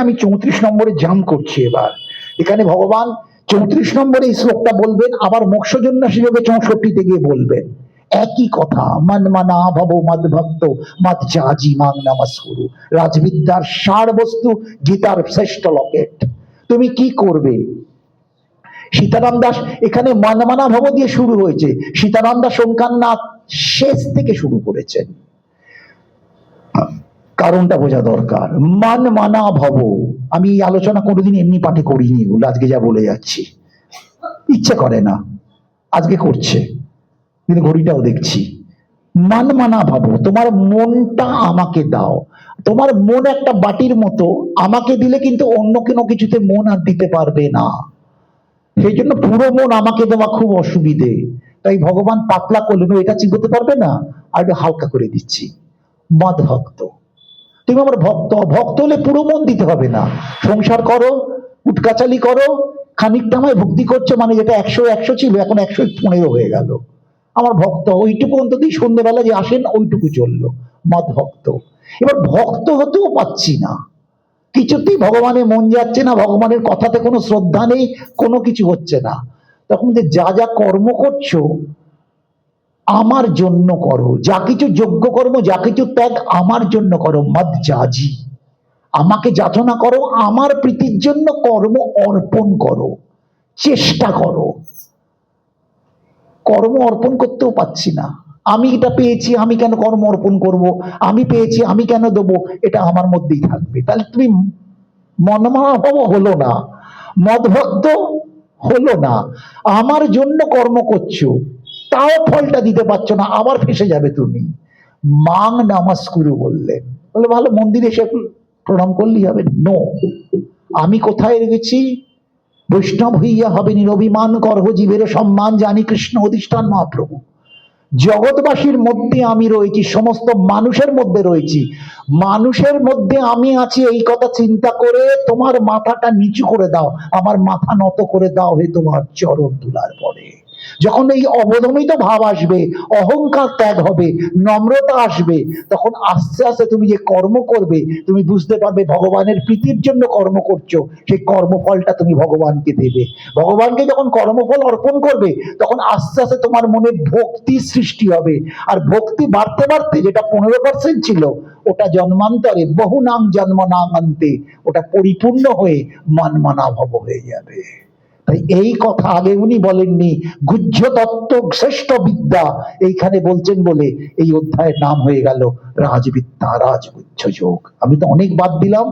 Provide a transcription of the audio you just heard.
আমি 34 নম্বরে জাম করছি। এবার এখানে ভগবান 34 নম্বরে এই শ্লোকটা বলবেন, আবার মোক্ষজন্যাসী যোগে 64তে গিয়ে বলবেন একই কথা। মন মানা ভব মদ ভক্ত মদ জাজি মাং নমস্কুরু। রাজবিদ্যার সার বস্তু, গীতার শ্রেষ্ঠ লকেট। তুমি কি করবে? সীতারাম দাস এখানে মন মানা ভব দিয়ে শুরু হয়েছে, সীতারাম দাস ওঙ্কারনাথ শেষ থেকে শুরু করেছেন। কারণটা বোঝা দরকার। মান মানা ভব, আমি এই আলোচনা কোনোদিন এমনি পাঠে করিনি, এগুলো আজকে যা বলে যাচ্ছি, ইচ্ছে করে না, আজকে করছে, কিন্তু ঘড়িটাও দেখছি। মান মানা ভাবো, তোমার মনটা আমাকে দাও। তোমার মন একটা বাটির মতো, আমাকে দিলে কিন্তু অন্য কোনো কিছুতে মন আর দিতে পারবে না। সেই জন্য পুরো মন আমাকে দেওয়া খুব অসুবিধে। তাই ভগবান পাতলা করলেন, এটা চিবোতে পারবে না, আর একটু হালকা করে দিচ্ছি। মদ ভক্ত, তুমি আমার ভক্ত। ভক্ত হলে পুরো মন দিতে হবে না। সংসার করো, উটকাচালি করো, খানিকটা আমায় ভক্তি করছো, মানে যেটা 100 ছিল এখন 115 হয়ে গেল। আমার ভক্ত, ওইটুকু অন্তত সন্ধ্যেবেলা যে আসেন ওইটুকু চললো, মদ ভক্ত। এবার ভক্ত হতেও পাচ্ছি না, কিছুতেই ভগবানের মন যাচ্ছে না, ভগবানের কথাতে কোনো শ্রদ্ধা নেই, কোনো কিছু হচ্ছে না। তখন যে যা যা কর্ম করছো আমার জন্য করো, যা কিছু যোগ্য কর্ম, যা কিছু ত্যাগ আমার জন্য করো। মদ জাজি, আমাকে যাচনা করো, আমার প্রীতির জন্য কর্ম অর্পণ করো, চেষ্টা করো। কর্ম অর্পণ করতেও পাচ্ছি না। আমি এটা পেয়েছি, আমি কেন কর্ম অর্পণ করব? আমি পেয়েছি, আমি কেন দেবো? এটা আমার মধ্যেই থাকবে। তাহলে তুমি মনমাভাব হলো না, মদভক্ত হলো না, আমার জন্য কর্ম করছো, তাও ফলটা দিতে পারছো না, আবার ফেসে যাবে তুমি। মাং নমস্কুরু বললেন, বলে ভালো মন্দিরে এসে প্রণাম করলেই হবে। নো, আমি কোথায় রেখেছি? বৈষ্ণব হইয়া হবে নিরভিমান, করহ জীবের সম্মান, জানি কৃষ্ণ অধিষ্ঠান মহাপ্রভু। জগৎবাসীর মধ্যে আমি রয়েছি, সমস্ত মানুষের মধ্যে রয়েছি, মানুষের মধ্যে আমি আছি, এই কথা চিন্তা করে তোমার মাথাটা নিচু করে দাও, আমার মাথা নত করে দাও হে তোমার চরণ ধুলার পরে। যখন এই অবদমিত ভাব আসবে, অহংকার ত্যাগ হবে, নম্রতা আসবে, তখন আস্তে আস্তে তুমি যে কর্ম করবে তুমি বুঝতে পারবে ভগবানের প্রীতির জন্য কর্ম করছো, সেই কর্মফলটা তুমি ভগবানকে দেবে। ভগবানকে যখন কর্মফল অর্পণ করবে তখন আস্তে আস্তে তোমার মনে ভক্তি সৃষ্টি হবে, আর ভক্তি বাড়তে বাড়তে, যেটা 15% ছিল ওটা জন্মান্তরে বহু নাম জন্ম নাম আনতে ওটা পরিপূর্ণ হয়ে মন মানা ভব হয়ে যাবে। তাই এই কথা আগে উনি বলেননি, গুহ্য তত্ত্ব শ্রেষ্ঠ বিদ্যা এইখানে বলছেন বলে এই অধ্যায়ের নাম হয়ে গেল রাজবিদ্যা, রাজগুহ্য যোগ। আমি তো অনেক বাদ দিলাম।